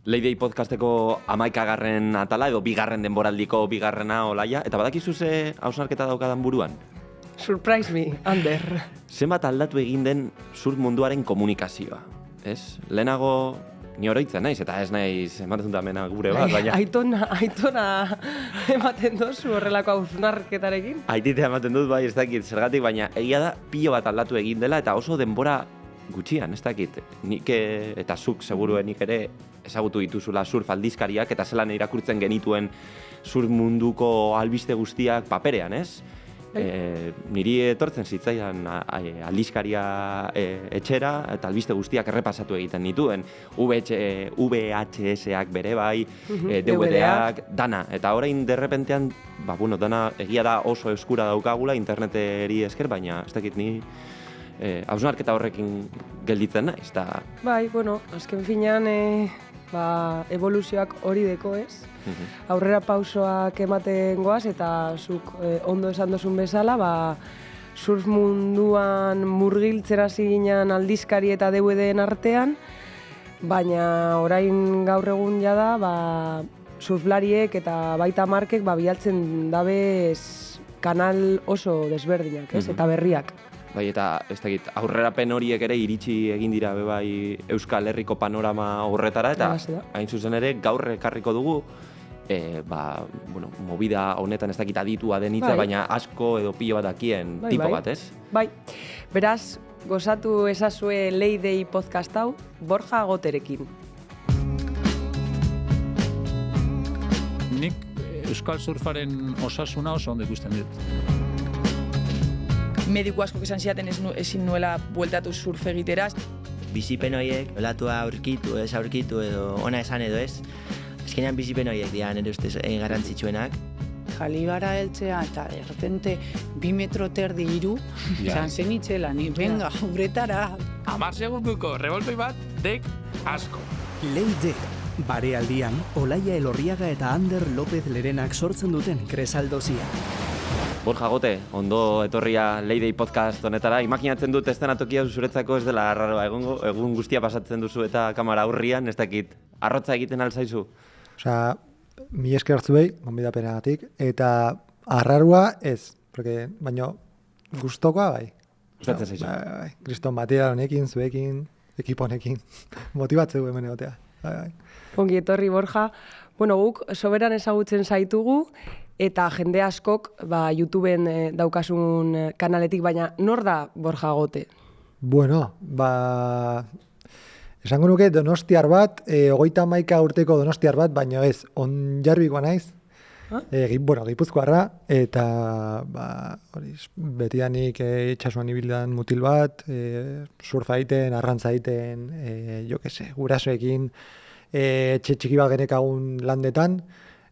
Leidei podcasteko 11. atala edo bigarren denboraldiko bigarrena olaia, eta badakizu ze hausnarketa daukadan buruan? Surprise me, Ander. Zenbat aldatu egin den surf munduaren komunikazioa, ez? Lehenago ni oroitzen naiz, eta ez naiz ematen dut amena gure bat, baina... Aitona ematen dozu horrelako hausnarketarekin? Aititea ematen dut, bai, ez dakit zergatik, baina egia da pilo bat aldatu egin dela, eta oso denbora gutxian, ez dakit. Nik eta zuk seguruenik ere ezagutu dituzula surf aldizkariak, eta zelan irakurtzen genituen surf munduko albiste guztiak paperean, ez? Niri etortzen zitzaidan aldizkaria etxera, eta albiste guztiak errepasatu egiten nituen. VHS-ak bere bai, DVD-ak, dana. Eta orain derrepentean, dana egia da oso eskura daukagula interneteri esker, baina ez dakit ni hausnarketa horrekin gelditzen naiz. Bai, azken finean evoluzioak hori deko, ez? Aurrera pausoak ematen goaz, eta zuk ondo esan dozun bezala, surf munduan murgiltzen hasi ginen aldizkari eta DVD-en artean, baina orain gaur egun jada, surflariek eta baita markek bialtzen dabez kanal oso desberdinak, ez? Eta berriak. Bai, eta ez dakit, aurrerapen horiek ere iritsi egin dira bai Euskal Herriko panorama horretara, eta hain zuzen ere gaur ekarriko dugu movida honetan ez dakit aditua den hitza, baina asko edo pilo bat dakien tipo bat, ez? Bai, beraz, gozatu ezazue Leidei podcast hau, Borja Goterekin. Nik Euskal Surfaren osasuna oso ondo ikusten dut. Mediku asko esan ziaten ezin nuela bueltatu surf egiteraz. Bizipen horiek, olatua aurkitu, ez aurkitu edo ona esan edo ez. Azkenean bizipen horiek dira nire ustez garrantzitsuenak. Jalibara heltzea eta de repente 2 metro terdi 3, izan zen itxela, ni venga, uretara. 10 segunduko revoltoi bat, dek asko. Leide, barealdian, Olaia Elorriaga eta Ander López Lerenak sortzen duten kresaldozia. Borja Gote, ondo etorria Leidei podcast honetara. Imaginatzen dut estenatokia zuretzako ez dela arraroa egun guztia pasatzen duzu eta kamera aurrian, ez dakit, arrotza egiten alzaizu? Osea, mi esker zuei, gonbidapenagatik, eta arraroa ez, baina gustokoa bai. Gustatzen zaizu? Bai, kriston material honekin, zuekin, ekipo honekin, motibatzeu hemen egotea. Bai. Ongi etorri, Borja. Guk soberan ezagutzen zaitugu, eta jende askok YouTubeen daukasun kanaletik, baina nor da Borja Gote? Esango nuke donostiar bat, 31 urteko donostiar bat, baina ez, Onjarbikoa naiz, Gipuzkoarra, eta betidanik itxasuan ibildan mutil bat, surfa egiten, arrantza egiten, gurasoekin, etxe txiki bat genekagun landetan,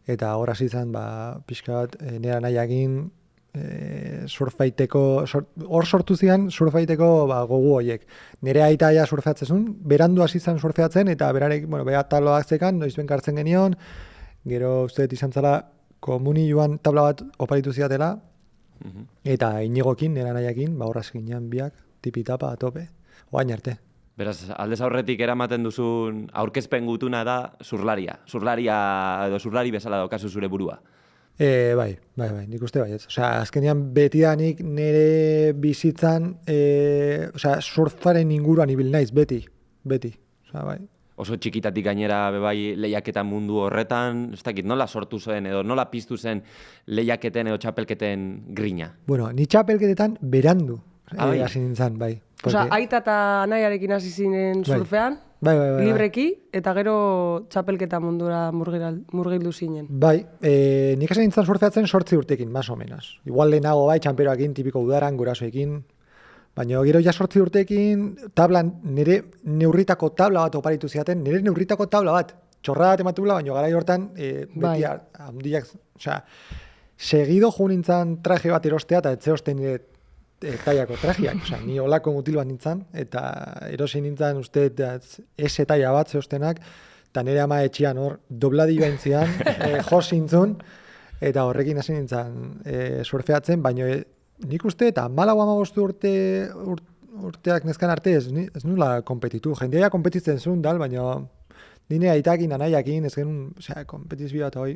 eta hor hasi zen, pixka bat, nera nahiakin hor sortu zian surfaiteko gogu horiek. Nire aita ja surfeatzen, berandu hasi zen surfeatzen, eta berarek, beha tabloak zekan, noiz benkartzen genion, gero uste izan zela komuni joan tabla bat oparitu ziatela, eta Inigokin, nera nahiakin, hor hasi ginean biak, tipi-tapa, tope, oain arte. Beraz, aldez aurretik eramaten duzun aurkezpen gutuna da surlaria. Surlari bezala daukazu zure burua. Bai, nik uste bai. Osea, azkenean betidanik nire bizitzan, surfaren inguruan ibil naiz, beti. Osea, bai. Oso txikitatik gainera bai lehiaketa mundu horretan, ez dakit, nola sortu zen edo nola piztu zen lehiaketen edo txapelketen grina? Ni txapelketetan berandu hasi nintzen, bai. Osea, aita eta anaiarekin hasi zinen surfean, libreki, eta gero txapelketa mundura murgildu zinen. Bai, nik hasi nintzen surfeatzen 8 urtekin, más o menos. Igual lehenago bai, txamperoakin, tipiko udaran, gurasoekin, baina gero ja 8 urtekin, nire neurritako tabla bat oparitu ziaten, nire neurritako tabla bat, txorra bat ematula, baina garai hortan, beti handiak, osea, segido jo nintzen traje bat erostea, eta etxe osten nire taiako trajiak, osea, ni olako mutil bat nintzen, eta erosi nintzen uste ese taia bat zeostenak, eta nire ama etxian hor dobladi bentzian, jo zintzun, eta horrekin hasi nintzen surfeatzen, baina nik uste, eta 14-15 urteak nezkan arte ez nula kompetitu. Jendeia kompetitzen zuen dal, baina Nire aitakin, anaiakin, ez genuen, osea, kompetizioa eta hoi,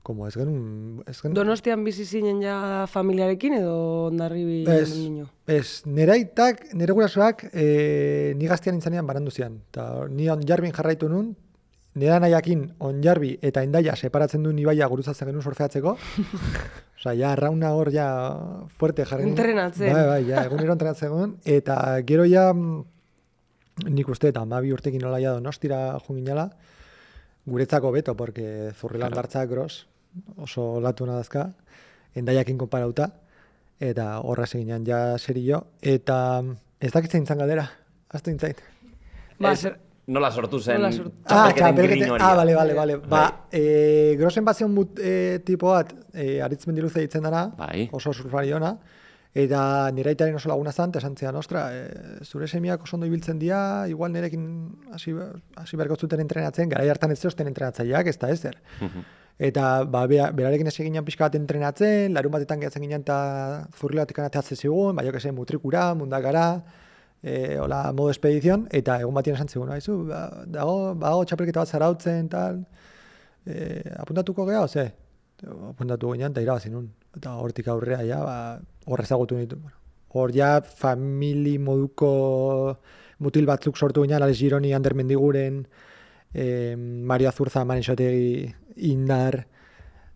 como ez genuen... Donostian bizi zinen ja familiarekin edo Hondarribi niño? Ez, nire aitak, nire gurasoak ni gaztean intzanean barandu zian. Eta ni Onjarbin jarraitu nun, nire anaiakin Onjarbi eta Hendaia separatzen duen ibaia guruzatzen genuen surfeatzeko. Osea, ja, rauna hor, ja, fuerte jarri. Entrenatzen. Bai, ja, egunero entrenatzen egon. Eta gero ja, nik uste, eta 12 urtekin nola ja Donostira joan ginela, guretzako beto, porque Zurrila hondartzak gros, oso latu nadazka, Hendaiakin konparauta, eta horra seginan ja serio, eta ez dakitzen izan galdera, aztu intzait. Nola sortu zen txapelketen hori. Bale. Ba, grosen bat zion tipo bat, Aritz Mendiluze ditzen dara, oso surfari ona, eta nire aitaren oso laguna zan, eta esan zian, ostra, zure semiak oso ondo ibiltzen dira, igual nirekin hasi berko zuten entrenatzen, garai hartan ez zeosten entrenatzaileak, ez da ezer. Eta berarekin ez eginan pixka bat entrenatzen, larun batetan gehatzen ginen eta Zurrilatik anateatzen zigun, bai jokese mutrikura, mundakara, hola, modo expedizion, eta egun batien esan zigun, haizu, dago txapelketa bat zarautzen, tal, apuntatuko geha, ze? Apuntatu ginen, eta irabazi nun. Eta hortik aurrea, ja, hor ezagutu nitu. Hor ja, famili moduko mutil batzuk sortu ginen, Alex Gironi, Ander Mendiguren, Mario Azurza, Manixotegi, Indar,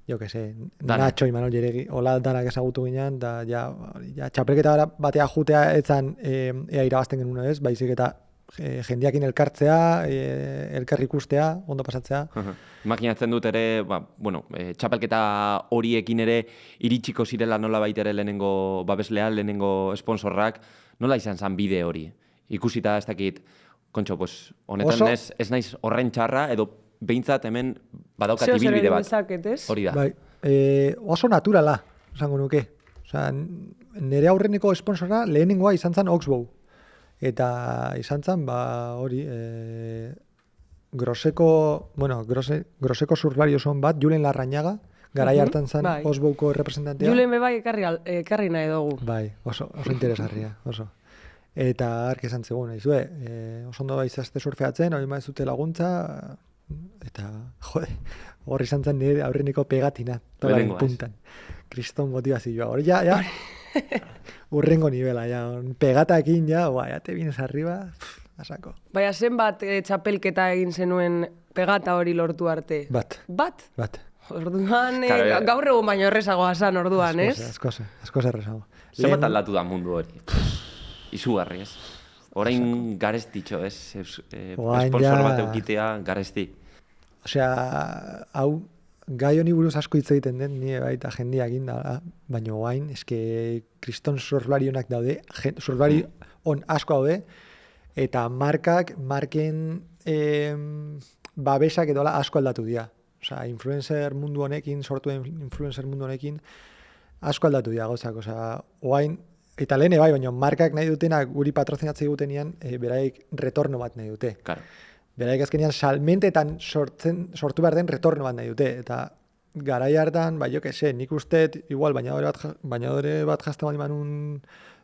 jo que se, Nacho, Imanol Jeregi, hola danak ezagutu ginen, da ja txapelketa batea jutea etzan ea irabazten genuen ez, baizik eta jendeakin elkartzea, elkar ikustea, ondo pasatzea. Imaginatzen dut ere, txapelketa horiekin ere iritsiko zirela nola baitere lehenengo babeslea, lehenengo sponsorrak, nola izan zen bide hori? Ikusita ez dakit, kontxo, honetan ez naiz horren txarra, edo behintzat hemen badaukat ibilbide bat. Hori da. Bai, oso naturala, esango nuke. Osea, nire aurreneko sponsora lehenengoa izan zen Oxbow. Eta izan zen, hori, groseko surflari oson bat, Julen Larrañaga, garai hartan zen Oxbowko representantea. Julen bebai ekarri nahi dugu. Bai, oso interesgarria, oso. Eta ark esan zegoen, oso ondo izazte surfeatzen, hori maizute laguntza, eta, hor izan zen nire aurreneko pegatina, tolaren puntan. Kriston motivazioa, hori ja, urrengo nivela, pegatakin, ja te vienes arriba, asako. Baina zenbat txapelketa egin zenuen pegata hori lortu arte? Bat. Orduan, gaur egun baino errezagoa zan orduan, ez? Askoz errezago. Zenbat aldatu da mundu hori? Izugarri, ez? Orain garestitxo, ez? Sponsor bat eukitea garesti. Osea, hau, gai honi buruz asko hitz egiten den, nire baita jendia egin da, baina oain, eske kriston surflari honak daude, surflari on asko daude, eta marken babesak edo asko aldatu dira. Osea, influencer mundu honekin, sortuen influencer mundu honekin, asko aldatu dira gauzak, osea, oain, eta lehen bai, baina markak nahi dutenak guri patrozinatzei gutenean, beraik retorno bat nahi dute. Claro. Beraik azkenean salmentetan sortu behar den retorno bat nahi dute. Eta garai hartan, jo que se, nik usteet, igual, bainadore bat jazten bali manun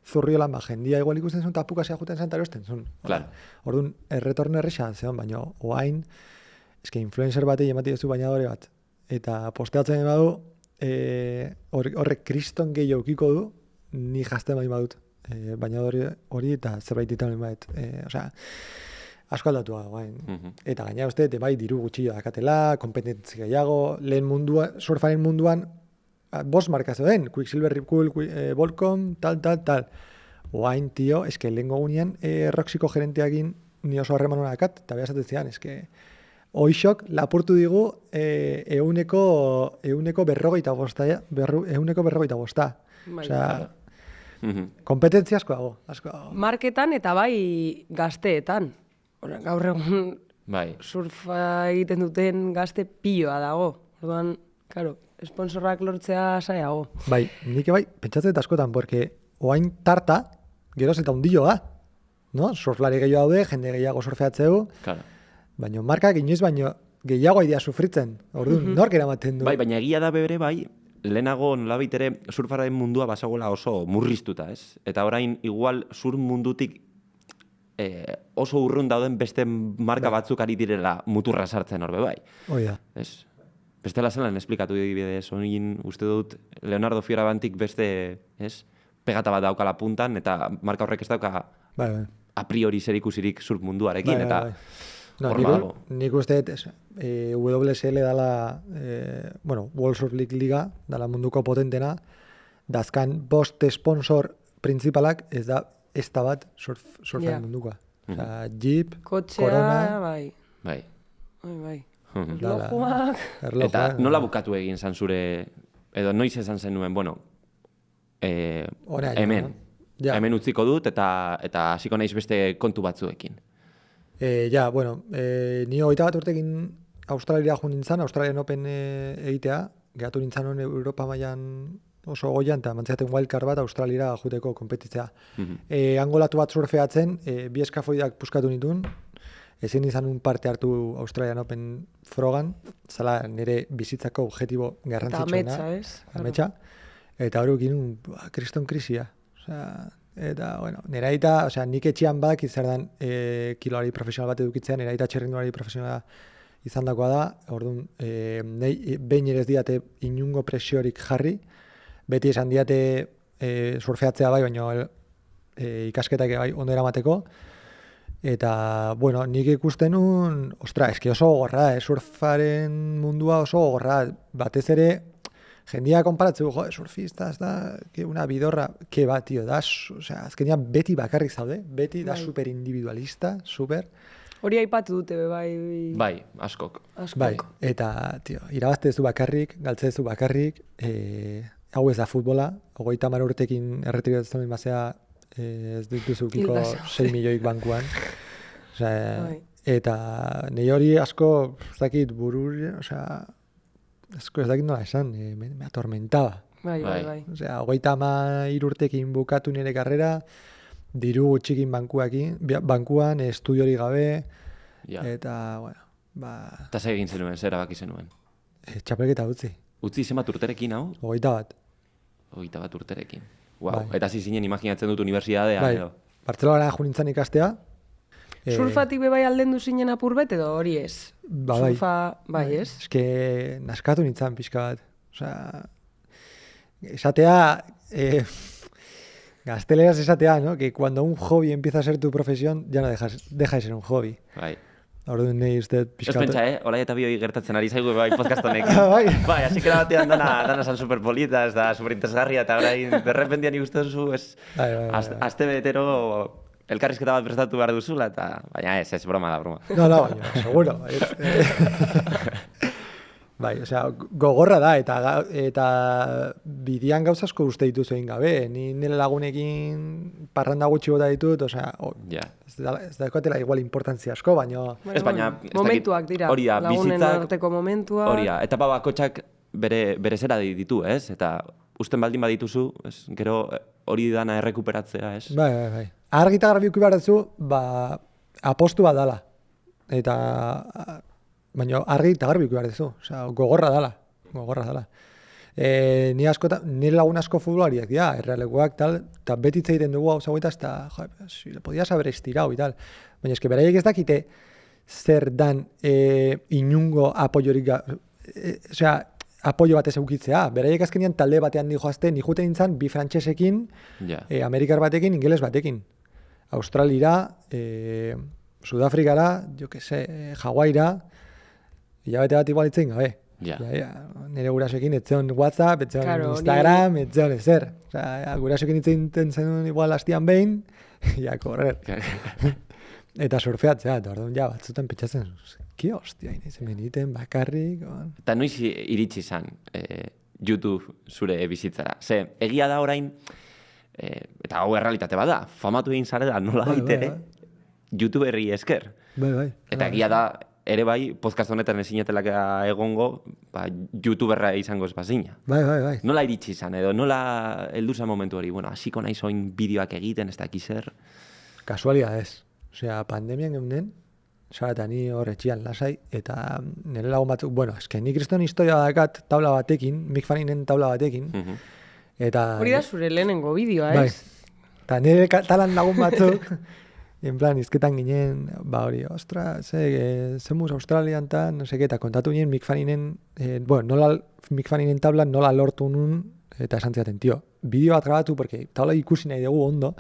Zurriolan, jendia igual ikusten zuen, tapukazia juten zan tarosten zuen. Claro. Orduan, erretorno errexan zeon, baina oain, eske influencer batei emati duzu bainadore bat. Eta posteatzen badu, horrek kriston gehiago ukiko du, ni jazten bali badut. Bainadore hori eta zerbait ditan bat. Osea, asko aldatu guain. Eta gaina uste, bai, diru gutxillo dakatela, kompetentzi gehiago, lehen surfaren munduan, 5 marka zeuden, Quicksilver, Rip Cool, Volcom, tal. Oain, tio, eske lehen gogunean, Roxiko gerenteakin ni oso harreman hona dakat, eta behar zatezian, eske oixok lapurtu digu euneko berrogeita bosta. Osea, kompetentzia asko dago. Marketan eta bai gazteetan. Gaur egun surfa egiten duten gazte piloa dago. Orduan, claro, sponsorrak lortzea saiago. Bai, nik bai, pentsatzen askotan, porque oain tarta, geroz eta undilloa, no? Surflari gehiago daude, jende gehiago surfeatzeu, baina markak inoiz baino gehiago idea sufritzen. Orduan, nork eramaten du. Bai, baina egia da bere bai, lehenago nolabait ere surfaren mundua basagola oso murriztuta, ez? Eta orain igual sur mundutik oso urrun dauden beste marka batzuk ari direla muturra sartzen horbe bai. Hoi da. Ez? Bestela zelan esplikatu dibidez, honin uste dut Leonardo Fioravantik beste, ez? Pegata bat daukala puntan, eta marka horrek ez dauka Bai. a priori zerikusirik surf munduarekin, eta No, horma dago. nik uste WSL dala, World Surf League Liga, dala munduko potentena, dazkan bost sponsor principalak ez da bat surfaren mundukoa. Osea, Jeep, Kotxea, Corona, bai. Bai. Bai. dala, Erlojuak. erlojuak. Eta nola bukatu egin zan zure, edo noiz esan zenuen, bueno, Orain, hemen. no? Ja. Hemen utziko dut eta hasiko naiz beste kontu batzuekin. Ni 21 urtekin Australiara jo nintzen, Australian Open egitea, gehatu nintzen hon Europa mailan oso goian, eta mantziaten wildcard bat Australiara juteko konpetitzea. Angolatu bat surfeatzen, bi eskafoidak puskatu nituen, ezin izan un parte hartu Australian Open frogan, zala nire bizitzako objetibo garrantzitsuena. Eta ametsa, ez? Ametsa. Eta hori ginen, kriston krisia. Osea, eta, nera aita, nik etxean badak zer dan kiloari profesional bat edukitzean, nera aita txerrinduari profesionala izan dakoa da, orduan, behin ere ez diate inungo presiorik jarri, beti esan diate surfeatzea bai, baina ikasketak bai ondo eramateko, eta, nik ikusten nun, eski oso gogorra, surfaren mundua oso gogorra, batez ere, jendia konparatzeko, surfista, ez da, una bidorra, ke bat, tio, da, azkenean beti bakarrik zaude, beti da super individualista, super. Hori aipatu dute, bai. Bai, askok. Bai, eta, tio, irabaztezu bakarrik, galtzezu bakarrik, hau ez da futbola, 30 urtekin erretiratzen bazea, ez dituzukiko 6 milioik bankuan. Eta nahi hori asko, ez dakit, asko ez dakit nola esan, me atormentaba. Bai. Osea, 33 urtekin bukatu nire karrera, diru gutxikin bankuan, estudiori gabe, eta, Eta zer egin zenuen, zer erabaki zenuen? Txapelketa utzi. Utzi zenbat urterekin hau? 21. 21 urterekin. Wow. Eta zinen imaginatzen dut unibertsitatea, edo? Bartzelonara jo nintzen ikastea. Surfatik bai aldendu zinen apur bet, edo hori ez? Surfa, bai ez? Eske, naskatu nintzen pixka bat. Osea, esatea, gazteleraz esatea, ¿no? Que cuando un hobby empieza a ser tu profesión, ya no deja de ser un hobby. Bai. Orduan nahi uste pixka bat. Ez pentsa, Olai eta bioi gertatzen ari zaigu bai podcast honek. Bai, así que batean dana san superpolita, ez da superinteresgarria, eta orain, derrependian ikusten duzu, aste betero elkarrizketa bat prestatu behar duzula, eta baina ez, broma da, broma. No, baina, seguro. Bai, osea, gogorra da, eta bidian gauza asko uste dituzu egin gabe. Ni nire lagunekin parranda gutxi bota ditut, osea, ez daukatela igual importantzia asko, baina... Momentuak dira, lagunen arteko momentua... Hori da, etapa bakotxak bere zera ditu, ez? Eta usten baldin badituzu, gero hori dana errekuperatzea, ez? Bai. Argi eta garbi behar duzu, apostu bat dala. Eta... Baina argi eta garbi behar duzu. Osea, gogorra dala. Nire lagun asko futbolariak dira, errealekoak, tal, eta betitza egiten dugu hau zagoita, eta, si le podías haber estirau, y tal. Baina eske beraiek ez dakite zer dan inungo apoiorik, osea, apoio batez eukitzea. Beraiek azkenean talde batean ni juten nintzen, bi frantsesekin, amerikar batekin, ingeles batekin. Australira, Sudafrikara, jo que se, Hawaira, hilabete bat igual itzen gabe. Nire gurasoekin etzeon WhatsApp, etzeon Instagram, etzeon ezer. Gurasoekin itzen zenun igual hastian behin, korrer. Eta surfeatzea, eta orduan batzutan pentsatzen, ki hostia, inizen beniten, bakarrik. Eta noiz iritsi izan YouTube zure bizitzara? Ze, egia da orain, eta hau errealitate bada, famatu egin zare da nola baitere, YouTuberri esker. Bai. Eta egia da, ere bai, podcast honetan ezinetelak egongo, YouTuberra izango ez bazina. Bai. Nola iritsi izan, edo nola heldu zen momentu hori? Bueno, hasiko naiz oin bideoak egiten, ez dakiz zer. Kasualia ez. Osea, pandemian geunden, eta ni hor etxian lasai, eta nire lagun batzuk, eske ni kriston historia dakat tabla batekin, Mick Fanningen tabla batekin, eta... Hori da zure lehenengo bideoa, ez? Bai. Eta nire talan lagun batzuk, en plan, izketan ginen, ba hori, ostra, zemuz Australian eta, no seke, eta kontatu ginen Mick Fanninen, Mick Fanninen tabla nola lortu nun, eta esan ziaten, tio, bideo bat grabatu, porque tabla ikusi nahi dugu ondo,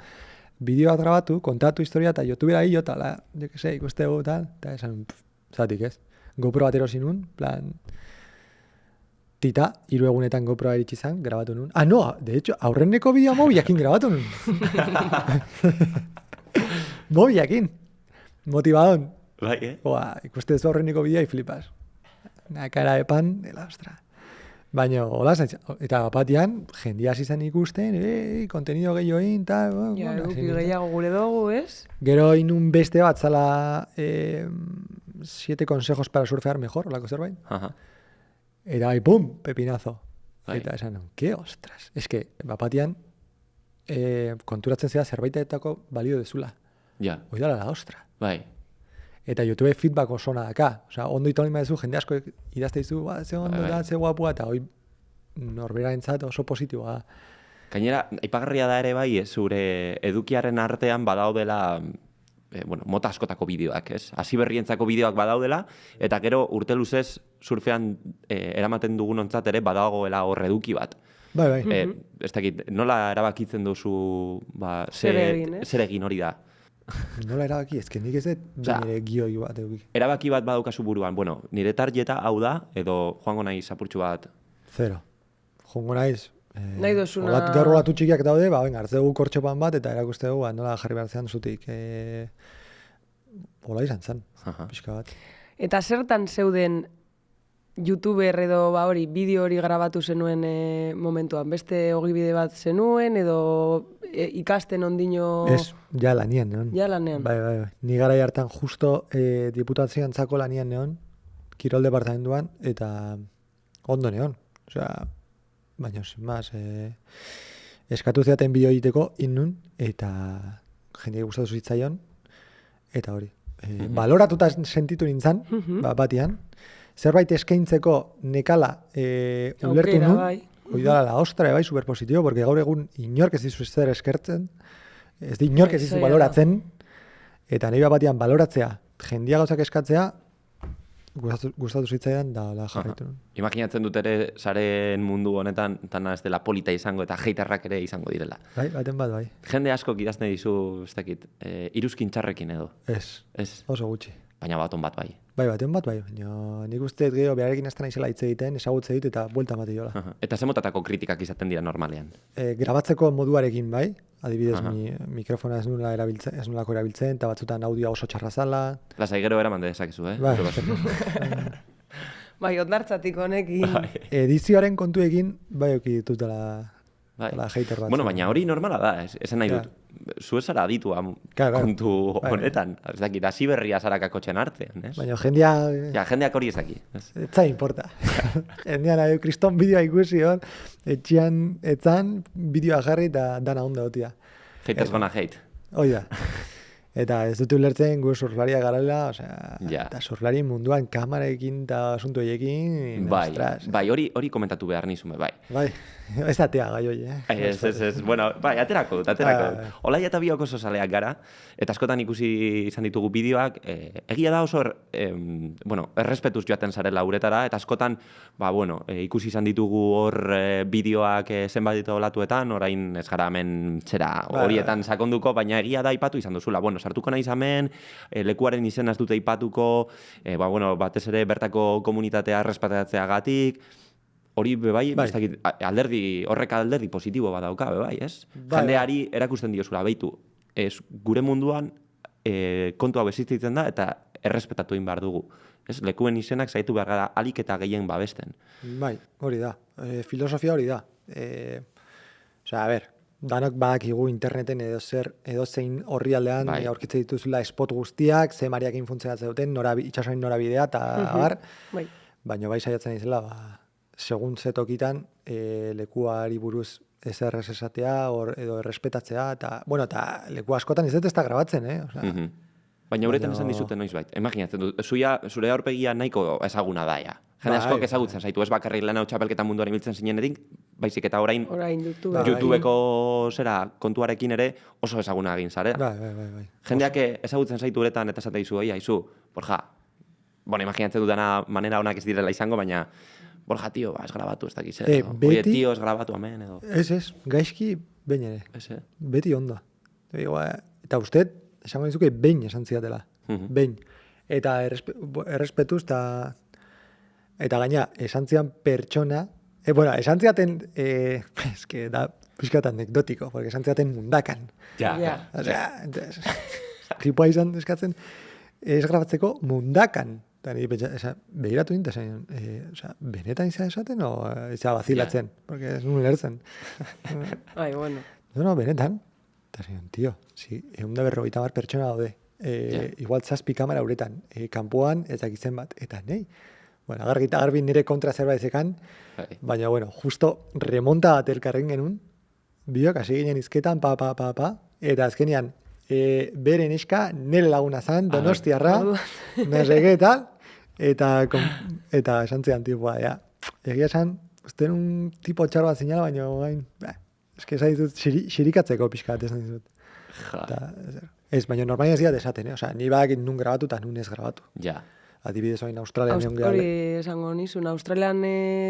bideo bat grabatu, kontatu historia, eta YouTubera hilo, eta, jo que se, ikuste dugu, eta esan, zatik ez, GoPro bat erosi nun, plan, tita, 3 egunetan GoProa eritsi zan, grabatu nun. Ah, no, de hecho, aurreneko bideoa mobilakin grabatu nun. Mobilakin. Motivadon. Bai, Oa, ikuste zu aurreneko bideoa y flipas. Una cara de pan, de la ostra. Baina, hola, eta batian, jendia hasi zen ikusten, kontenido gehiagoin, eta... Ja, eduki gehiago gure dugu, ez? Gero inun beste bat zala 7 consejos para surfear mejor, olako zerbait. Aha. Eta bai, pum, pepinazo. Bai. Eta esan, ke ostras. Ez que, bapatian, konturatzen zera zerbaitetako balio dezula. Ja, Oidala la ostra. bai. Eta YouTube feedback oso ona daka. Osa, ondo ito nima dezu, jende asko idazte dizu, ze ondo Bai, bai. da, ze guapua, eta hoi norberarentzat oso positiboa da. Gainera, aipagarria da ere bai, zure edukiaren artean badaudela mota askotako bideoak, ez? Hasi berrientzako bideoak badaudela, eta gero urte luzez surfean eramaten dugunontzat ere badagoela hor eduki bat. Bai, bai. Ez dakit, nola erabakitzen duzu Zer egin, ez? zer egin hori da? Nola erabaki, ezken nik ez dut nire gioi bat eduki. Erabaki bat badaukazu buruan, bueno, nire tarjeta hau da, edo joango nahi apurtxu bat. Zero. Jongo naiz. Nahi duzuna... Gaur olatu txikiak daude, ba, venga, hartze dugu kortxopan bat, eta erakuste dugu, nola jarri behar zean zutik. Hola izan zen, pixka bat. Eta zertan zeuden YouTuber edo ba hori, bideo hori grabatu zenuen momentuan? Beste ogibide bat zenuen edo ikasten ondino... Ez, ja lanian neon. Ja lanean. Bai. Ni garai hartan justo diputazioantzako lanian neon, kirol departamentuan, eta ondo neon. Osea, baina, sin más, eskatu zeaten bideo egiteko innun, eta jende gustatu zitzaion, eta hori. Baloratuta sentitu nintzen, batian, zerbait eskaintzeko nekala ulertu nun, oidala la ostra, bai, superpositibo, porque gaur egun inork ez dizu zer eskertzen, ez di inork ez dizu baloratzen, eta nahi batian baloratzea, jendia gauzak eskatzea, gustatu zitzaidan da la jarraitu nun. Imaginatzen dut ere saren mundu honetan tana ez dela polita izango eta haterrak ere izango direla. Bai, baten bat, bai. Jende asko idazten dizu, ez dakit, iruzkin txarrekin edo. Ez, oso gutxi. Baina baton bat bai. Bai, baten bat, bai. Baina nik uste gero beharekin azten naizela hitz egiten, esagutze dit eta buelta mate jola. Eta ze motatako kritikak izaten dira normalean? Grabatzeko moduarekin, bai. Adibidez, mikrofona ez nolako erabiltzen, eta batzutan audioa oso txarra zala. Lasai gero eraman dezakezu, eh? Bai. Bai, ondartzatik honekin. Edizioaren kontuekin, bai, oki ditutela hater bat. Bueno, baina hori normala da, esan nahi dut. Zu ez zara aditua kontu honetan. Ez dakit, hasi berria zarakakotxen artean, ez? Baina jendia... Ja, jendeak hori ez daki. Ez zain importa. Jendean, kriston bideoa ikusi hor, etxian, etzan, bideoa jarri eta dana ondo gotia. Haters gonna hate. Hoi da. Eta ez dut ulertzen gu surflaria garela, osea, eta surflari munduan kamarekin eta asuntu eiekin, ostras. Bai, hori komentatu behar nizume, bai. Bai, ez atea gai hoi, Ez, bueno, bai, aterako dut. Olaia eta biok oso zaleak gara, eta askotan ikusi izan ditugu bideoak, egia da oso, errespetuz joaten zarela uretara, eta askotan, ikusi izan ditugu hor bideoak zenbat ditu olatuetan, orain ez gara hemen txera horietan sakonduko, baina egia da ipatu izan duzula, sartuko naiz hemen, lekuaren izena ez dute ipatuko, batez ere bertako komunitatea errespetatzeagatik, hori bebai, horrek alderdi positibo badauka, bebai, ez? Jendeari erakusten diozula, behitu, gure munduan kontua bezitzen da eta errespetatu egin behar dugu. Lekuen izenak zaitu behar gara alik eta gehien babesten. Bai, hori da. Filosofia hori da. A ber, danok badakigu interneten edo zein horri aldean aurkitze dituzula spot guztiak, ze mariakin funtzionatzen duten, itxasoin norabidea, eta abar, baina bai saiatzen izela, segun zetokitan lekuari buruz ezer ez esatea edo errespetatzea, eta leku askotan ez dut ez da grabatzen, Baina uretan esan dizuten noizbait. Imaginatzen dut, zure aurpegia nahiko ezaguna da, ja. Jende askok ezagutzen zaitu, ez bakarrik lan hau txapelketa munduan ibiltzen zinenetik, baizik eta orain YouTubeko kontuarekin ere oso ezaguna egin zare. Bai. Jendeak ezagutzen zaitu uretan eta esate dizu, aizu, Borja, imaginatzen dudana manera honak ez direla izango, baina Borja, tio, ez grabatu, ez dakiz, oie, tio, ez grabatu hemen, edo. Ez, gaizki behin ere. Beti ondo. Eta uste, esango dizuke, behin esan zidatela. Behin. Eta errespetuz, eta gaina, esan zian pertsona, esan ziaten, eske da, pixkat anekdotiko, porque esan ziaten mundakan. Ja. Osea, tipoa izan eskatzen, ez grabatzeko mundakan. Eta nire pentsa, behiratu nintu, benetan izan esaten, o izan bazilatzen, porque ez nuen lertzen. Ai, bueno. No, benetan. Eta zion, tio, 150 pertsona daude. Igual 7 kamera uretan. Kanpoan, ez dakitzen bat. Eta nei, bueno, garbi nire kontra zerbait zekan, baina, bueno, justo remonta bat elkarren genuen, biok, hasi ginen izketan, eta azkenean, bere neska, nire laguna zan, donostiarra, nasege tal, eta esan zian tipua, egia esan, usten un tipo txar bat zinala, baina gain, eske esan ditut, xirikatzeko pixka bat esan ditut. Ez, baina normalin ez diat esaten, osea, ni badakit nun grabatu eta nun ez grabatu. Ja. Adibidez oin Australian egon gehala. Hori esango nizun, Australian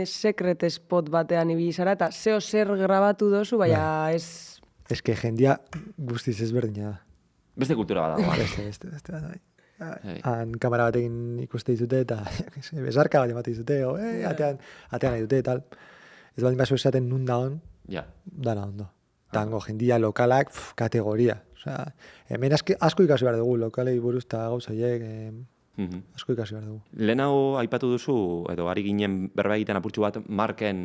secret spot batean ibili zara, eta zeo zer grabatu dozu, baina ez... Ez que jendia guztiz ezberdina da. Beste kultura bat dago. Beste bat, bai. Han kamera batekin ikuste dizute, eta besarka bat emate dizute, atean nahi dute, tal. Ez baldin basu esaten nun dagoen, dana ondo. Tango jendia lokalak, kategoria. Osea, hemen asko ikasi behar dugu, lokalei buruz eta gauzaiek, asko ikasi behar dugu. Lehenago aipatu duzu, edo ari ginen berba egiten apurtxu bat, marken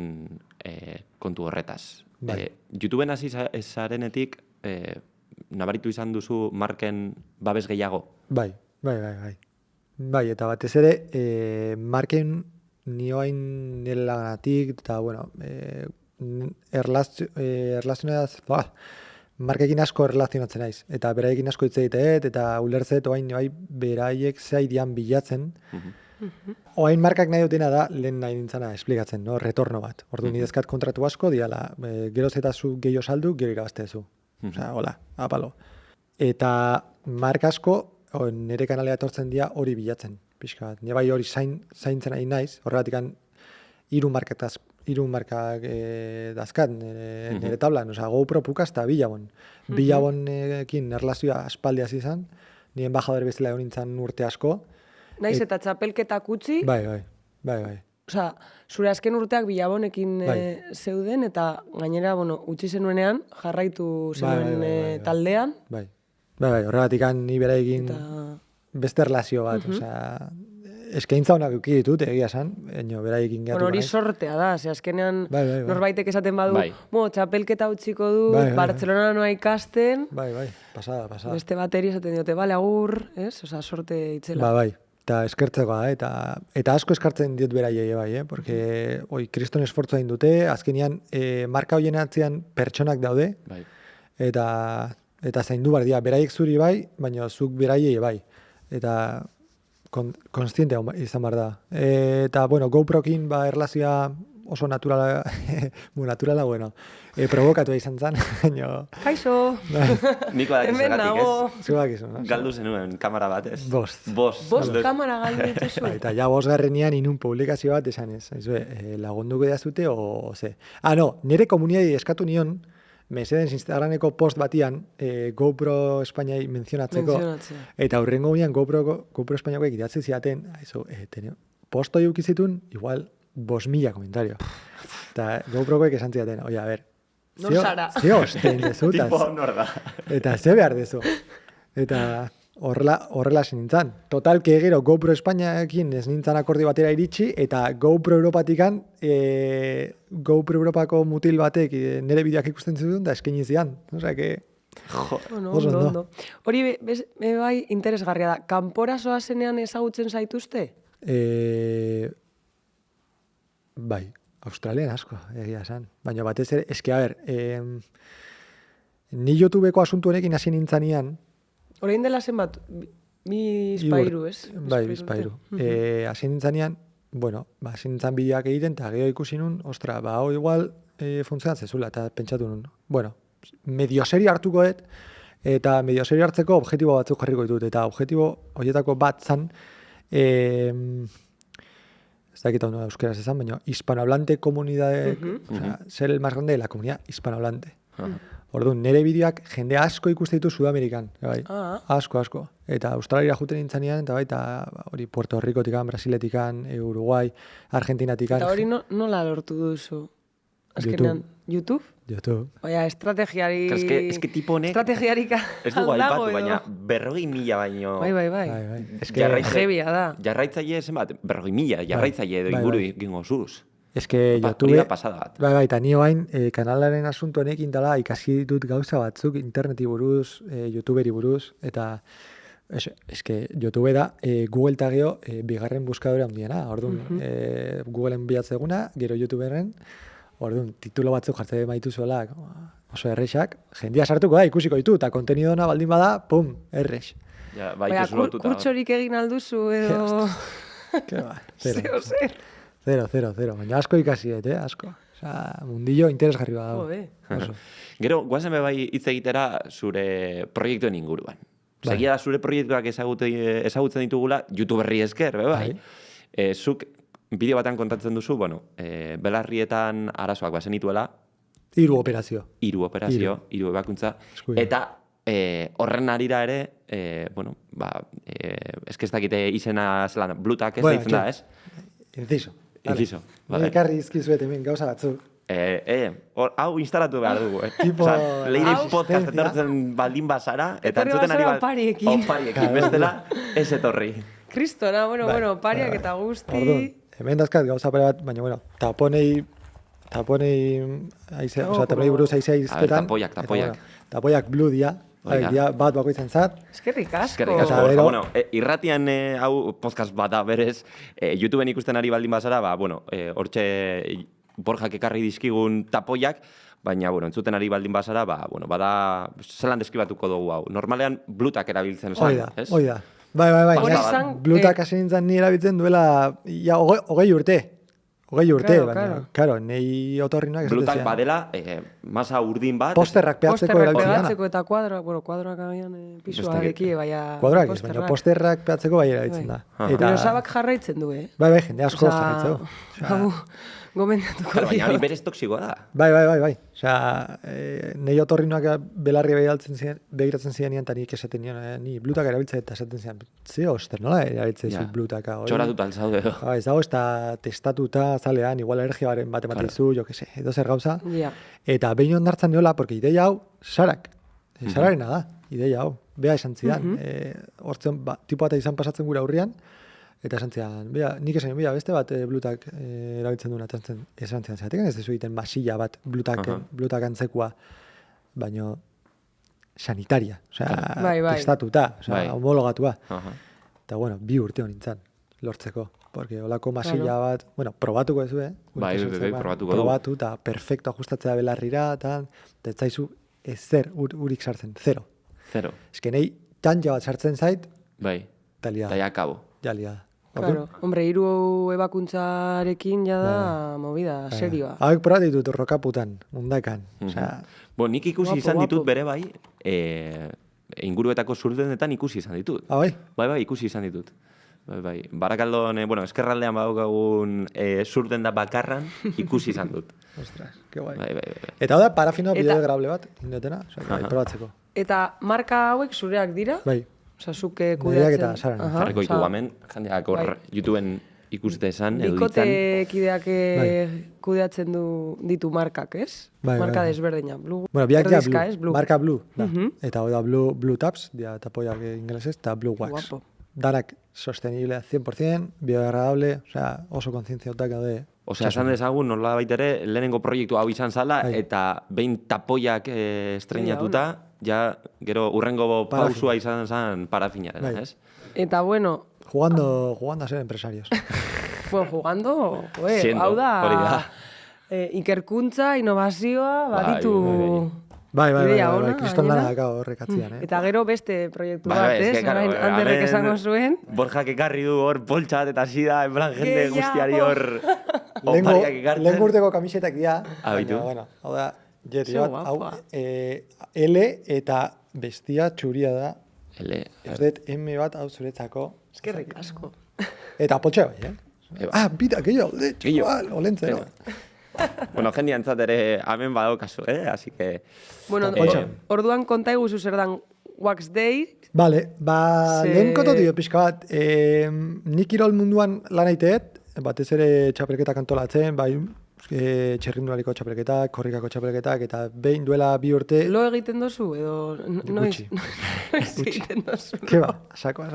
kontu horretaz. YouTubeen hasi zarenetik, nabaritu izan duzu marken babes gehiago? Bai, eta batez ere, marken nioain nire laganatik, eta, bueno, erlazionaz, markekin asko erlazionatzen naiz, eta beraiekin asko hitz egiteet, eta ulertzet, oain beraiek zaidian bilatzen. Oain markak nahi dutena da, lehen nahi nintzana esplikatzen, no? Retorno bat. Ordu nidezkat kontratu asko, diala, geroz eta zu gehiago saldu, gero irabaztezu. Osea, hola, apalo. Eta marka asko, nire kanalea etortzen dira hori bilatzen, pixka bat. Nire bai hori zaintzen nahi naiz, horregatik 3 markak dazkat nire tablan, osea, GoPro Pukas eta Billabon. Billabonekin erlazioa aspaldi hasi izan, nire embajadore bezala egon nintzen urte asko. Naiz eta txapelketak utzi. Bai. Osea, zure azken urteak Billabonekin zeuden, eta gainera, utzi zenuenean, jarraitu zenuen taldean. Bai, horregatik ni beraiekin beste erlazio bat, osea, eskaintza honak uki ditut, egia esan, beraiekin gehatu. Hori sortea da, ze azkenean norbaitek esaten badu, txapelketa utziko du, Bartzelona noa ikasten. Bai, pasada. Beste bateri esaten diote, bale, agur, ez? Osea, sorte itzela. Bai, eta eskertzeko da, eta asko eskartzen diot beraiei, bai, porque kriston esfortzu egin dute, azkenean marka hoien atzean pertsonak daude, eta zaindu behar dira, beraiek zuri bai, baina zuk beraiei bai. Eta konstiente izan behar da. Eta, GoProkin erlazioa oso naturala, provokatu izan zen. Kaixo! Niko da zergatik, ez? Zubak izan. Galdu zenuen kamera bat, ez? Bost kamera galdu dituzu. Eta ja 5. inun publikazio bat esan ez. Lagunduko dazute, o ze. Nire komuniadi eskatu nion, mesedez Instagrameko post batian, GoPro Espainiai menzionatzeko, eta aurrengo guian GoPro Espainiakoek idatzi ziaten, posto eukizitun, igual 5.000 komentario. Eta GoProkoek esan ziaten, a ver, ze ostein dezu, eta ze behar dezu. Eta horrela nintzen. Total, que gero GoPro Espainiaekin ez nintzen akordio batera iritsi, eta GoPro Europatikan, GoPro Europako mutil batek nire bideoak ikusten zituen, da eskaini zian. Osea, que... Ondo. Hori bai interesgarria da. Kanpora zoazenean ezagutzen zaituzte? Bai, Australian asko, egia esan. Baina batez ere, eske, a ber, ni YouTubeko asuntu honekin hasi nintzanean. Orain dela zenbat Bizpairu, ez? Bai, bizpairu. Hasi nintzanean, bueno, hasi nintzen bideak egiten, eta gero ikusi nun, ostra, hau igual funtzionatzen zula, eta pentsatu nun. Bueno, medio serio hartuko dut, eta medio serio hartzeko objektibo batzuk jarriko ditut, eta objektibo horietako bat zan, ez dakit hau euskeraz esan, baina hispanohablante komunidade, ser el más grande de la comunidad hispanohablante. Orduan, nire bideoak jende asko ikuste ditu Sudamerikan, bai. Asko. Eta Australia juten nintzanean, eta bai, hori Puerto Ricotikan, Brasiletikan, Uruguay, Argentinatikan. Eta hori nola lortu duzu? Azkenean, YouTube? YouTube. Baina, estrategiari... Eske tipo honek... Estrategiarika ez dugu aipatu, baina 40.000 baino... Bai. Eske... Jebia da. Jarraitzaile zenbat, 40.000 jarraitzaile edo inguru gingo zuz. Eske YouTube... pasada bat. Bai, eta ni oain kanalaren asuntu honekin dela ikasi ditut gauza batzuk interneti buruz, YouTuberi buruz, eta eske YouTube da Google eta gero bigarren buskadore handiena. Orduan, Googleen bilatzeguna, gero YouTuberen, orduan, titulo batzuk jartzen maituzuela, oso errexak, jendia sartuko da, ikusiko ditu, eta kontenidona baldin bada, pum, errex. Ja, baina, kurtsorik egin alduzu edo... Zero. Baina asko ikasi asko. Osa, mundillo interesgarri badago. Gero, guazen bai hitz egitera zure proiektuen inguruan. Segia da zure proiektuak ezagutzen ditugula, YouTuberri esker, bai. Zuk bideo batean kontatzen duzu, bueno, belarrietan arazoak bazen dituela. 3 operazio. 3 ebakuntza. Eta horren arira ere, bueno, eske ez dakite izena zelan, blutak ez deitzen da, ez? Inciso. Vale. Ekarri izkizuet hemen gauza batzuk. Hau instalatu behar dugu, Tipo... Leire podcast etortzen baldin bazara, eta entzuten ari opariekin, bestela, ez etorri. Kristona, bueno, pariak eta guzti... Orduan, hemen dazkat gauza pare bat, baina, bueno, taponei buruz aizea iztetan. Tapoiak blue dia. Bat bakoitzen zat. Eskerrik asko. Bueno, irratian hau podcast bat da berez, YouTubeen ikusten ari baldin bazara, bueno, hortxe Borjak ekarri dizkigun tapoiak, baina, bueno, entzuten ari baldin bazara, bueno, bada, zelan deskribatuko dugu hau. Normalean, blutak erabiltzen zan, ez? Oida. Bai. Blutak hasi nintzen ni erabiltzen duela, ja, 20 urte. Baina, karo, nei otorrinak esaten blutak badela, masa urdin bat. Posterrak peatzeko erabiltzen dana. Posterrak eta kuadroak agian pisua eki, baina... Kuadroak ez, baina posterrak peatzeko bai erabiltzen da. Eta sabak jarraitzen du, Bai, jende asko jarraitzeko. Gomendatuko baina hori berez toksikoa da. Bai. Osea, nei otorrinoak belarri begiratzen ziren eta nik esaten nion, ni blutak erabiltzen eta esaten ziren, nola erabiltzen zut blutaka. Txoratuta alzaude edo. Ez dago, ez da testatuta zalean, igual alergiaren bat ematizu, jo que se, edo zer gauza. Eta behin ondartzen niola, porque ideia hau, sararena da, ideia hau. Bea esan zidan, hortzen, tipo bat izan pasatzen gura aurrian, eta esan zidan, nik esan, beste bat blutak erabiltzen duena, esan zidan, zeratekan ez dezu egiten masilla bat blutak antzekua, baino sanitaria, testatuta, homologatua. Eta, bueno, 2 urte honintzen lortzeko, porque olako masilla bat, bueno, probatuko ez probatuko du. Probatu, eta perfecto ajustatzea belarrira, eta ez zaizu ezer urik sartzen, zero. Eske nahi, tanja bat sartzen zait, eta ja kabo. Ja liada. Claro, hombre, 3 ebakuntzarekin da movida, serioa. Hauek probatu ditut rokaputan, mundakan. Nik ikusi izan ditut bere bai, inguruetako zurdenetan ikusi izan ditut. Bai? Bai, ikusi izan ditut. Bai. Barakaldon, eskerraldean badaukagun zurden da bakarran, ikusi izan dut. Ostras, que guai. Bai. Eta hau da, parafino bideograble bat, indetena, probatzeko. Eta marka hauek zureak dira? Bai. Osa, zuke kudeatzen. Jarriko ditugu hemen, jendeak hor YouTubeen ikuste esan, edo ditzen. Bikotekideak kudeatzen ditu markak, ez? Marka desberdina, Blue. Bueno, biak ja Blue, marka Blue. Eta hau da Blue Tabs, tapoiak ingelesez, eta Blue Wax. Danak sostenible 100%, biodegradable, oso kontzientzia otak gaude. Osea, esan dezagun, nola baita lehenengo proiektu hau izan zala, eta behin tapoiak estrenatuta, ja, gero, urrengo pausua izan zen parafinaren, ez? Eta, bueno... Jugando a ser empresarios. Bueno, jugando, hau da... Ikerkuntza, innovazioa, baditu... Ideia ona, kriston gainera. lana daka horrek atzian, Eta gero beste proiektu Bai, bat, bai, ez? eske, claro, Orain Anderrek hemen esango zuen. Borjak ekarri du hor poltsa bat eta hasi da, en plan, jende Gehiago. guztiari hor opariak ekartzen. Lehen urteko kamisetak dira, Baitu. baina, bueno, hau da, jerry Zo bat, hau, guapa. L eta bestia txuria da, Ele, ez dut M bat hau zuretzako, Eskerrik asko. eta potxe bai, Eba. bida, gehiago, Gehiago. olentzen, Venga. Bueno, jendiantzat ere hemen badaukazu, Así que... Bueno, Potxa. orduan konta iguzu zer dan Wax Day. Bale, Ze- lehen kontatu dio pixka bat, nik kirol munduan lan aiteet, batez ere txapelketak antolatzen, bai, txerrindulariko txapelketak, korrikako txapelketak, eta behin duela 2 urte, Lo egiten dozu edo noiz Gutxi. noiz egiten dozu? ke ba, sako.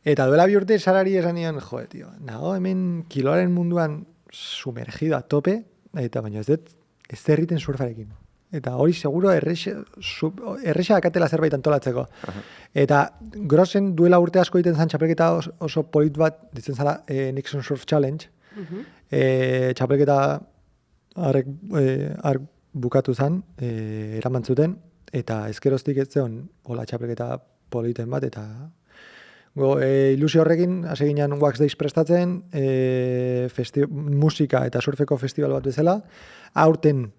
Eta duela 2 urte salari esan nion, joe, tio, nago hemen kiloaren munduan sumergido a tope, eta baina ez dut, ez zerriten surfarekin. Eta hori seguro erresa akatela zerbait antolatzeko. Eta Grossen duela urte asko egiten zan txapelketa oso polit bat, ditzen zala Nixon Surf Challenge. Txapelketa hark bukatu zan, eraman zuten, eta ezkeroztik ez zeon hola txapelketa politen bat, eta ilusio horrekin, hasi ginen Wax Days prestatzen, musika eta surfeko festival bat bezala, aurten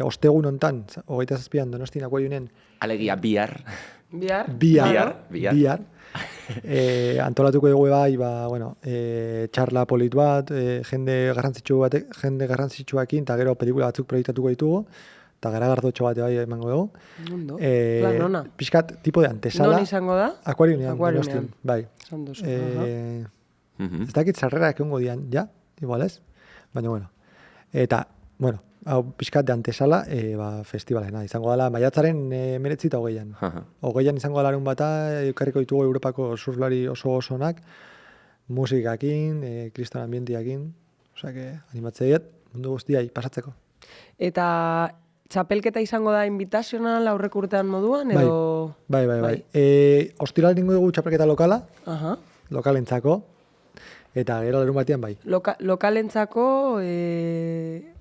ostegun hontan, 27an Donostian Akuariunen, Alegia bihar. Bihar. Antolatuko dugu bai, bueno, txarla polit bat, jende garrantzitsuakin, eta gero pelikula batzuk proiektatuko ditugu, eta garagardotxo bat bai emango dugu. Ondo. Plan ona. Pixkat tipo de antesala. Non izango da? Akuariunean, Donostian, bai. Esan duzu. Ez dakit sarrera ekongo dian, ja, igual ez, baina bueno. Eta, bueno, hau pixkat de antesala, festivalena. Izango dela maiatzaren 19 eta 20an. 20an izango dela larun bata, ekarriko ditugu Europako surflari oso osonak, musikakin, kriston ambientiakin, osea que animatzeiet mundu guztiai pasatzeko. Eta txapelketa izango da invitazional aurrek urtean moduan, edo... Bai. Ostiral dingo dugu txapelketa lokala, lokalentzako, eta gero larun batean bai. Lokalentzako...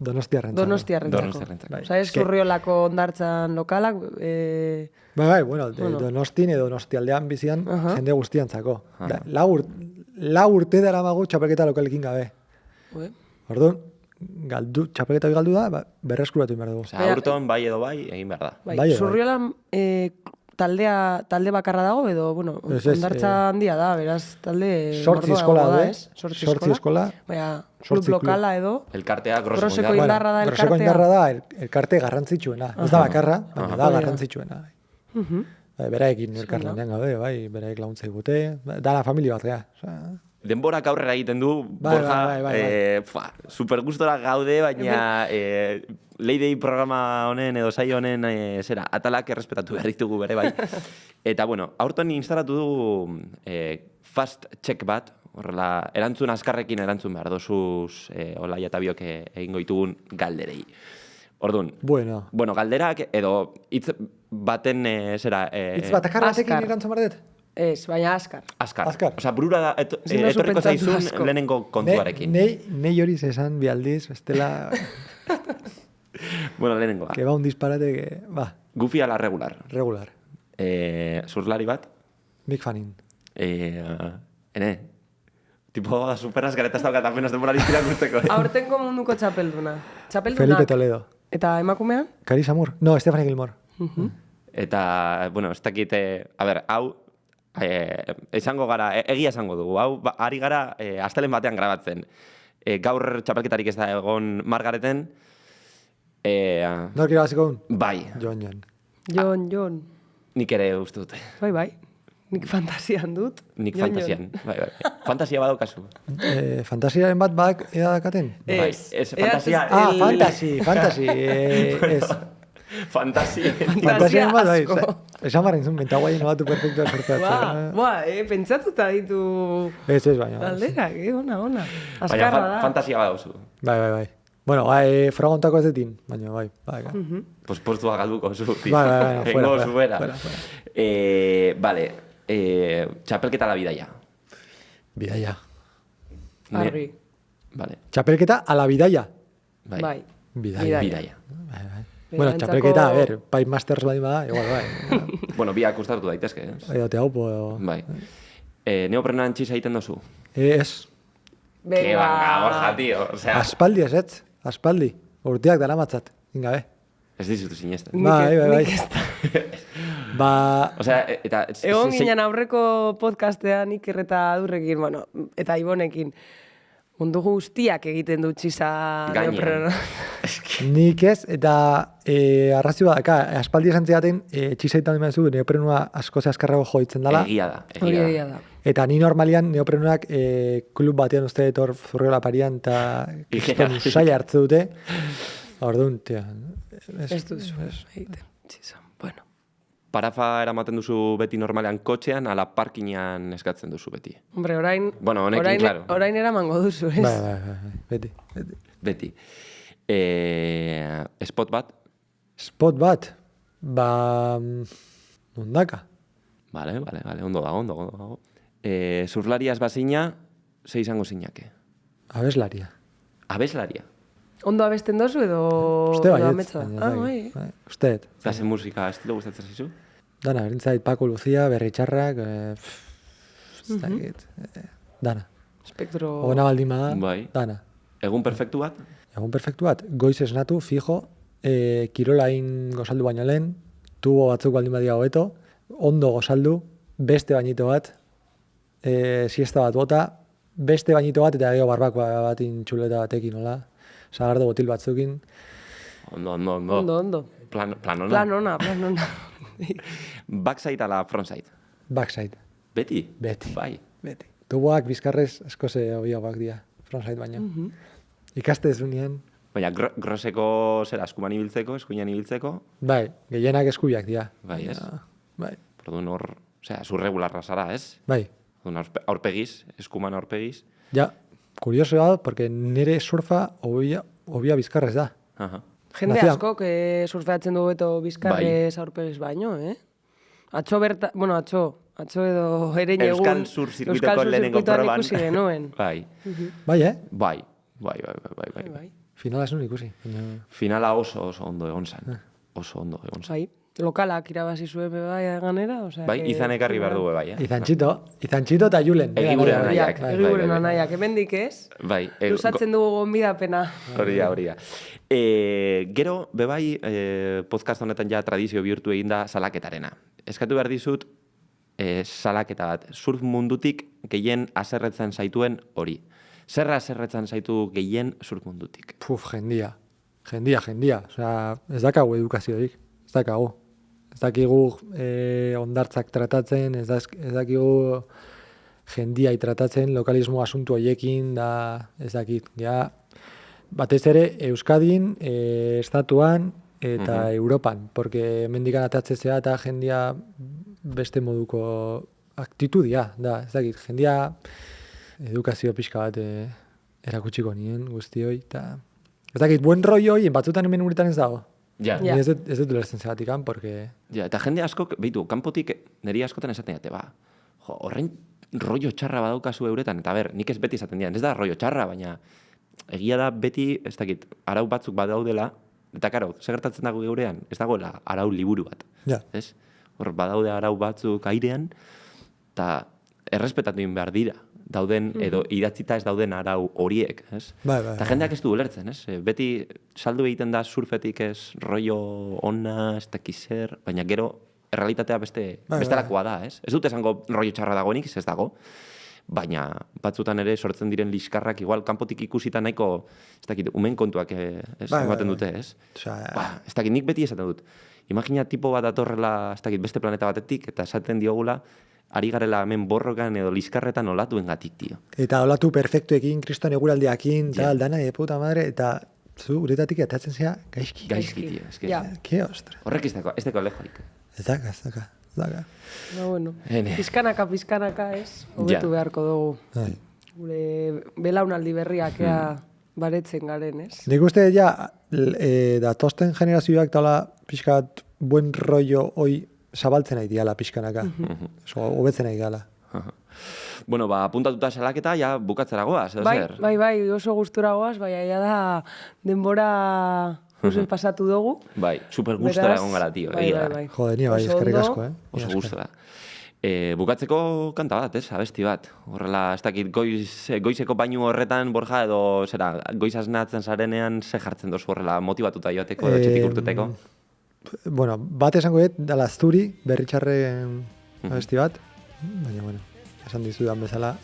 Donostiarrentzako. Osa, ez Zurriolako ondartzan lokalak... Bai, bueno, Donostin edo Donostialdean bizian jende guztiantzako. Lau urte dara magu txapelketa lokalekin gabe. Orduan, txapelketa galdu da, berreskuratu behar dugu. Osea, aurton bai edo bai, egin behar da. Bai, Zurriolan talde bakarra dago, edo, bueno, ondartza handia da, beraz, talde... Sortzi eskola da, ez? Sortzi eskola. Baina, klub lokala edo... Elkartea Groseko indarra da elkartea. Groseko indarra da elkarte garrantzitsuena. Ez da bakarra, baina da garrantzitsuena. Beraekin elkarlanean gaude, bai, beraek laguntzai gute, dana familia bat, gea. Denborak aurrera egiten du, Borja, super gustora gaude, baina Leidei programa honen edo saio honen atalak errespetatu behar ditugu bere bai. Eta bueno, aurten instalatu du fast check bat, horrela, erantzun azkarrekin erantzun behar dozuz Olaia eta biok egingo ditugun galderei. Orduan, bueno, galderak edo hitz baten hitz batakar batekin erantzun behar dut? Ez, baina askar. Askar. Osa, burura etorriko zaizun lehenengo kontuarekin. Nei hori esan bialdiz, bestela... Bueno, lehenengoa. Que va un disparate que... Va. Goofy ala regular. Regular. Surflari bat? Big fanin. Tipo, superaz garetaz daukat apenas denbora dizkirak guzteko. Aurtengo munduko txapelduna. Felipe Toledo. Eta emakumean? Carissa Moore. No, Stephanie Gilmore. Eta, bueno, ez dakit, a ber, hau, esango gara, egia esango dugu, hau, ari gara, astelen batean grabatzen. Gaur txapelketarik ez da egon Margareten. Nork irabaziko un? Bai. Jon. Nik ere uste dute. Bai. Nik fantasian dut. Nik fantasian. Bai. Fantasia badaukazu. Fantasiaren bat bak edakaten? Bai, ez fantasia. Fantasi. Ez. Fantasia bat, bai. Esan barren zuen, bentaguaien batu perfektua sortzatzen. Pentsatuta ditu... Ez, baina. Galderak, ona. Azkarra da. Fantasia badauzu. Bai. Bueno, fragontako ez detin, baina bai. Pues postua galduko zu. Bai, fuera. Vale, txapelketa la bidaia. Bidaia. Argi. Vale. Txapelketa a la bidaia. Bai. Bidaia. Bai. Bueno, txapelketa, a ver, pai masters badi bada, igual, bai. Bueno, biak gustatu daitezke, ez? Bai, dote haupo edo... Bai. Neoprenan txiza egiten dozu? Ez, Que banga, Borja, tío. O sea, aspaldi ez, aspaldi. Urteak dara matzat, ingabe. ez dizutu sinesten. Bai. Ba, O sea, eta... Egon ginen aurreko podcastean Iker eta Adurrekin, bueno, eta Ibonekin. Mundu guztiak egiten du txiza Gainean. neopreno. nik ez, eta arrazio badaka, aspaldi esan zidaten, txizaitan emazu, neoprenua asko azkarrago joitzen dela. Egia da, Hori egia egia da. da. Eta ni normalian neoprenuak klub batean uste etor Zurriola parian, eta kriston usaila hartze dute. Orduan, tia. Ez duzu egiten txiza. Bueno. Parafa eramaten duzu beti normalean kotxean, ala parkinean eskatzen duzu beti. Hombre, orain... Bueno, honekin, claro. Orain eramango duzu, ez? Bai, beti. Beti. Spot bat? Spot bat, ba... Ondaka. Vale, ondo dago. Surflaria ez bazina, ze izango zinake? Abeslaria. Abeslaria. Ondo abesten dozu edo... Uste edo baietz. ametsa? baina ez Bai. dakit. Usteet. Eta ze musika estilo gustatzen zaizu? Dana, berintzait Paco Lucia, Berritxarrak, ez dakit. Dana. Spektro... Ogona baldin bada, Bai. dana. Egun perfektu bat? Egun perfektu bat, goiz esnatu, fijo, kirolain gozaldu baino lehen, tubo batzuk baldin badia hobeto, ondo gozaldu, beste bainito bat, siesta bat bota, beste bainito bat, eta gero barbakoa bat intxuleta batekin, nola? Sagardo botil batzukin. Ondo. Planona. Planona. Backside ala frontside? Backside. Beti? Beti. Bai. Beti. Tuboak bizkarrez asko ze hobiagoak dira, frontside baino. Ikaste ez unean, Baina groseko zera, eskuman ibiltzeko, eskuinan ibiltzeko, bai, gehienak eskubiak dira. bai, ez? Bai, Orduan hor, osea, zurregularra zara, ez? bai. Orduan aurpegiz, eskuman aurpegiz. Ja, kurioso da, porque nire surfa hobia bizkarrez da. Aha. Jende Nazia- asko surfeatzen du beto bizkarrez aurpegez baino, Atzo atzo edo erein egun... Euskal Sur Zirkuitoko lehenengo Zirkuituan proban. ikusi genuen. Bai. Bai, Bai. Finala ez nuen ikusi. baina- Finala oso ondo egon zen. Oso ondo egon zen. Bai, lokalak irabazi zuen bai ganera, osea... Bai, izan ekarri behar dugu, bai, Izantxito eta Julen. Egiburen Bai, anaiak. bai. Egiburen anaiak, hemendik ez? Bai. Luzatzen dugu gonbidapena. Hori da. Gero, bebai, podcast honetan ja tradizio bihurtu egin da salaketarena. Eskatu behar dizut, salaketa bat. Surf mundutik gehien haserretzen zaituen hori. Zerra haserretzen zaitu gehien surf mundutik? Jendia. Osea, ez dakagu edukaziorik. Ez dakagu. Ez dakigu ondartzak tratatzen, ez dakigu jendiai tratatzen, lokalismo asuntu hoiekin, da ez dakit. Ja, batez ere, Euskadin, estatuan eta Europan, porque mendikan atatzezea eta jendia beste moduko aktitudia, da, ez dakit, jendia edukazio pixka bat erakutsiko nien guztioi, eta ez dakit, buen rolloi, batzutan hemen uretan ez dago. Ja. Ni ez dut ulertzen zegatikan, porque... Ja, eta jende askok, behitu, kanpotik niri askotan esaten dute, horrein rollo txarra badaukazu euretan, eta ber, nik ez beti esaten dian, ez da rollo txarra, baina egia da beti, ez dakit, arau batzuk badaudela, eta karo, segertatzen dago geurean, ez dagoela arau liburu bat. Ja. Ez? Hor badaude arau batzuk airean, eta errespetatu egin behar dira, dauden, edo idatzita ez dauden arau horiek, ez? Bai. Eta jendeak ez du ulertzen, ez? Beti saldu egiten da surfetik ez rollo ona, ez dakizer, baina gero errealitatea bestelakoa da, ez? Ez dut esango rollo txarra dagoenik, ez dago, baina batzutan ere sortzen diren liskarrak, igual kanpotik ikusita nahiko, ez dakit, umen kontuak ematen dute, ez? Ez dakit, nik beti esaten dut. Imagina tipo bat datorrela, ez dakit, beste planeta batetik, eta esaten diogula, ari garela hemen borrokan edo liskarretan olatuen gatik, tio. Eta olatu perfektuekin, kriston eguraldiakin, tal, dana, puta madre, eta zu uretatik atatzen zea gaizki. Gaizki, tio, eske. Ke ostra. Horrek ez deko lejoik. Ez daka. Ba, bueno, pizkanaka ez, hobetu beharko dugu. Gure belaunaldi berriak baretzen garen, ez? Nik uste ja, datosten generazioak tala pixkat buen rollo hoi zabaltzen nahi diala pixkanaka. Hobetzen nahi diala. Bueno, apuntatuta salaketa, ja bukatzera goaz, edo zer? Bai, oso gustura goaz, bai, aia da denbora ikusi pasatu dugu. Bai, super gustora Beraz, egon gara, tio. bai, egia da. bai, bai. Jode, ni bai, Oso eskerrik ondo. asko, Oso Mila gustora. Bukatzeko kanta bat, abesti bat. Horrela, ez dakit, goizeko bainu horretan, Borja, edo zera, goiz asnatzen zarenean, ze jartzen dozu horrela, motibatuta joateko, edo txetik urtuteko? Bueno, bat esango dut, dala Azturi, berritxarren abesti bat, baina, bueno, esan dizudan bezala,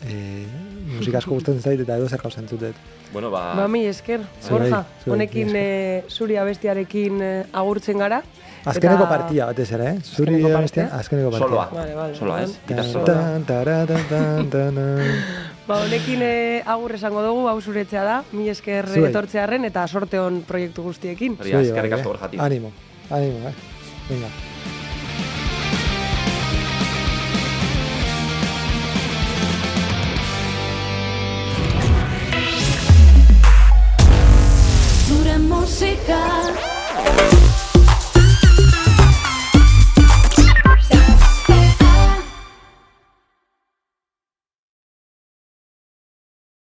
musika asko gustatzen zait eta edo zer gauza entzutet. Bueno, ba... Ba, mi esker, Zuei, Borja, zuei, honekin zuri abestiarekin agurtzen gara. Azkeneko Eta- partia batez ere, Zuri Azkeneko abestia, partia? azkeneko partia. Soloa. Vale, Soloa, ez? vale. Gitar soloa. Tan, taratan, tan, tan. Ba, honekin agur esango dugu, hau zuretzea da, mi esker Zuei. etortzearren eta sorte on proiektu guztiekin. Hori da, Zuei, eskerrik bai, asko, Borja, tio. Animo, Venga. Zure musika